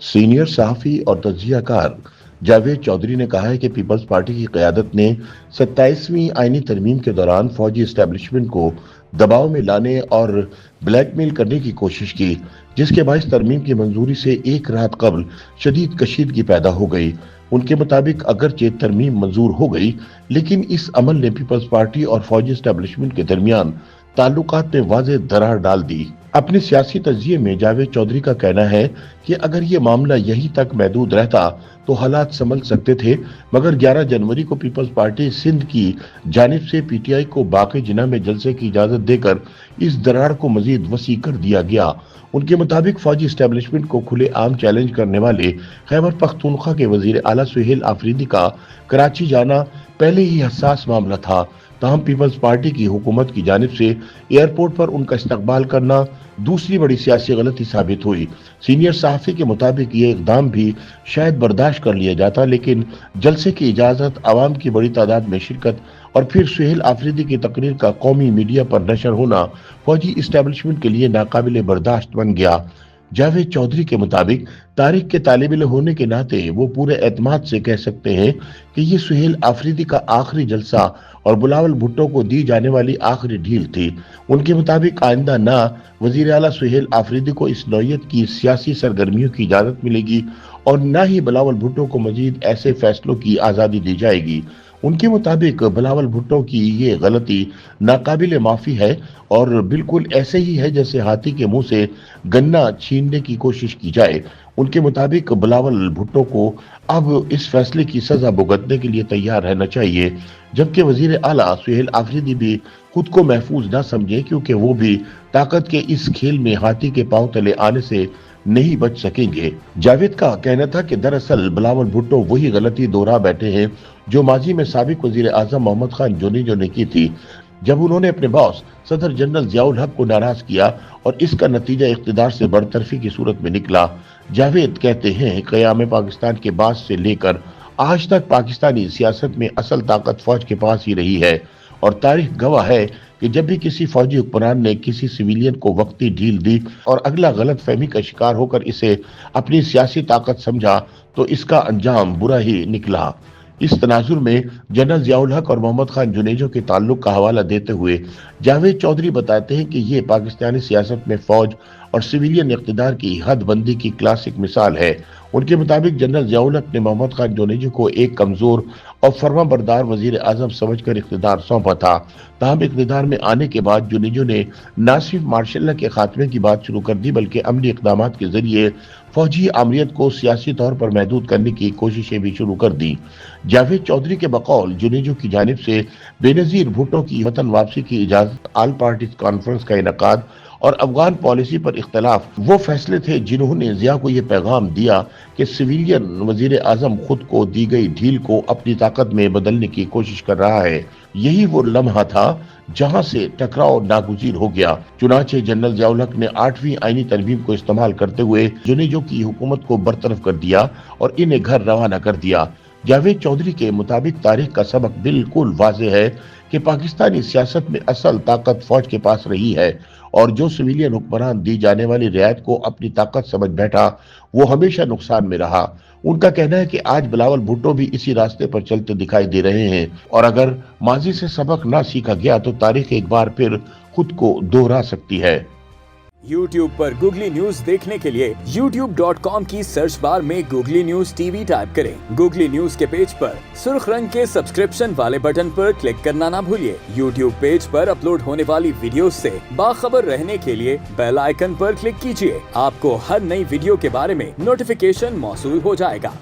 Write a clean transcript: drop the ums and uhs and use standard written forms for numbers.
Senior सहाफी और तज्जिया car Javed Chaudhary ने कहा है कि पीपल्स पार्टी की क़यादत ने 27वीं आईनी तरमीम के दौरान फौजी एस्टेब्लिशमेंट को दबाव में लाने और ब्लैकमेल करने की कोशिश की, जिसके बायस तरमीम की मंजूरी से एक रात कबल शदीद कशीदगी पैदा हो गई। उनके मुताबिक अगरचे तरमीम मंजूर हो गई, लेकिन इस अमल ने पीपल्स पार्टी और फौजी एस्टेब्लिशमेंट के दरमियान ताल्लुकात में वाज़ेह दरार डाल दी। अपने सियासी तज्जिये में जावेद चौधरी का कहना है कि अगर ये मामला यहीं तक महदूद रहता तो हालात संभल सकते थे, मगर 11 जनवरी को पीपल्स पार्टी सिंध की जानिब से पीटीआई को बाकी जिना में जलसे की इजाजत देकर इस दरार को मजीद वसी कर दिया गया। उनके मुताबिक फौजी एस्टेब्लिशमेंट को खुले आम चैलेंज करने वाले खैबर पख्तूनख्वा के वजीर आला सुहेल आफरीदी का कराची जाना पहले ही हसास मामला था। ताहम पीपल्स पार्टी की हुकूमत की जानिब से एयरपोर्ट पर उनका इस्तकबाल करना दूसरी बड़ी सियासी गलती साबित हुई। सीनियर सहाफी के मुताबिक ये इकदाम भी शायद बर्दाश्त कर लिया जाता, लेकिन जलसे की इजाजत, आवाम की बड़ी तादाद में शिरकत और फिर सुहेल आफरीदी की तकरीर का कौमी मीडिया पर नशर होना फौजी इस्टेब्लिशमेंट के लिए नाकाबिले बर्दाश्त बन गया। जावेद चौधरी के मुताबिक तारीख के तालिब इल्म होने के नाते वो पूरे एतमाद से कह सकते हैं कि ये सुहेल आफरीदी का आखिरी जलसा और बिलावल भुट्टो को दी जाने वाली आखिरी ढील थी। उनके मुताबिक आइंदा ना वजीर आला सुहेल आफरीदी को इस नौयत की सियासी सरगर्मियों की इजाजत मिलेगी और न ही बिलावल भुट्टो को मजीद ऐसे फैसलों की आज़ादी दी जाएगी। उनके मुताबिक बिलावल भुट्टो की ये गलती नाकाबिले माफी है और बिल्कुल ऐसे ही है जैसे हाथी के मुंह से गन्ना छीनने की कोशिश की जाए। उनके मुताबिक बिलावल भुट्टो को अब इस फैसले की सजा भुगतने के लिए तैयार रहना चाहिए, जबकि वजीर आला सुहेल आफरीदी भी खुद को महफूज ना समझे, क्योंकि वो भी ताकत के इस खेल में हाथी के पांव तले आने से नहीं बच सकेंगे। जावेद का कहना था कि दरअसल बिलावल भुट्टो वही गलती दोहरा बैठे हैं जो माजी में साबिक वजीर आजम मोहम्मद खान जुनेजो ने की थी, जब उन्होंने अपने बॉस सदर जनरल जियाउल हक को नाराज किया और इसका नतीजा इख्तिदार से बरतरफी की सूरत में निकला। जावेद कहते हैं क़याम पाकिस्तान के बाद से लेकर आज तक पाकिस्तानी सियासत में असल ताकत फौज के पास ही रही है और तारीख गवाह है कि जब भी किसी फौजी हुक्मरान ने किसी सिविलियन को वक्ती ढील दी और अगला गलत फहमी का शिकार होकर इसे अपनी सियासी ताकत समझा तो इसका अंजाम बुरा ही निकला। इस तनाजुर में जनरल जियाउल हक और मोहम्मद खान जुनेजो के ताल्लुक का हवाला देते हुए जावेद चौधरी बताते हैं कि ये पाकिस्तानी सियासत में फौज और सिविलियन इक़्तिदार की हदबंदी की क्लासिक मिसाल है। उनके मुताबिक जनरल जियाउल हक ने मोहम्मद खान जुनेजो को एक कमजोर और फरमाबरदार वजीर आजम समझकर इक़्तिदार सौंपा था। ताहम इक़्तिदार में आने के बाद जुनेजो ने न सिर्फ मार्शल के खात्मे की बात शुरू कर दी, बल्कि अमली इक़दाम के जरिए फौजी आमरीत को सियासी तौर पर महदूद करने की कोशिशें भी शुरू कर दी। जावेद चौधरी के बकौल जुनेजो की जानिब से बेनजीर भुट्टो की वतन वापसी की इजाजत, ऑल पार्टीज कॉन्फ्रेंस का इनेकाद और अफगान पॉलिसी पर इख्तलाफ वो फैसले थे जिन्होंने जिया को ये पैगाम दिया कि सिविलियन वजीर आजम खुद को दी गई ढील को अपनी ताकत में बदलने की कोशिश कर रहा है। यही वो लम्हा था जहां से टकराव नागुजीर हो गया। चुनाचे जनरल जियाउल हक ने 8वीं आईनी तरमीम को इस्तेमाल करते हुए जुनेजो की हुकूमत को बरतरफ कर दिया और इन्हें घर रवाना कर दिया। जावेद चौधरी के मुताबिक तारीख का सबक बिल्कुल वाज़ेह है कि पाकिस्तानी सियासत में असल ताकत फौज के पास रही है और जो सिविलियन हुक्मरान दी जाने वाली रियायत को अपनी ताकत समझ बैठा वो हमेशा नुकसान में रहा। उनका कहना है कि आज बिलावल भुट्टो भी इसी रास्ते पर चलते दिखाई दे रहे हैं और अगर माजी से सबक ना सीखा गया तो तारीख एक बार फिर खुद को दोहरा सकती है। YouTube पर गूगली न्यूज देखने के लिए youtube.com की सर्च बार में गूगली न्यूज टीवी टाइप करें। गूगली न्यूज के पेज पर सुर्ख रंग के सब्सक्रिप्शन वाले बटन पर क्लिक करना ना भूलिए। YouTube पेज पर अपलोड होने वाली वीडियो से बाखबर रहने के लिए बेल आइकन पर क्लिक कीजिए। आपको हर नई वीडियो के बारे में नोटिफिकेशन मौसूल हो जाएगा।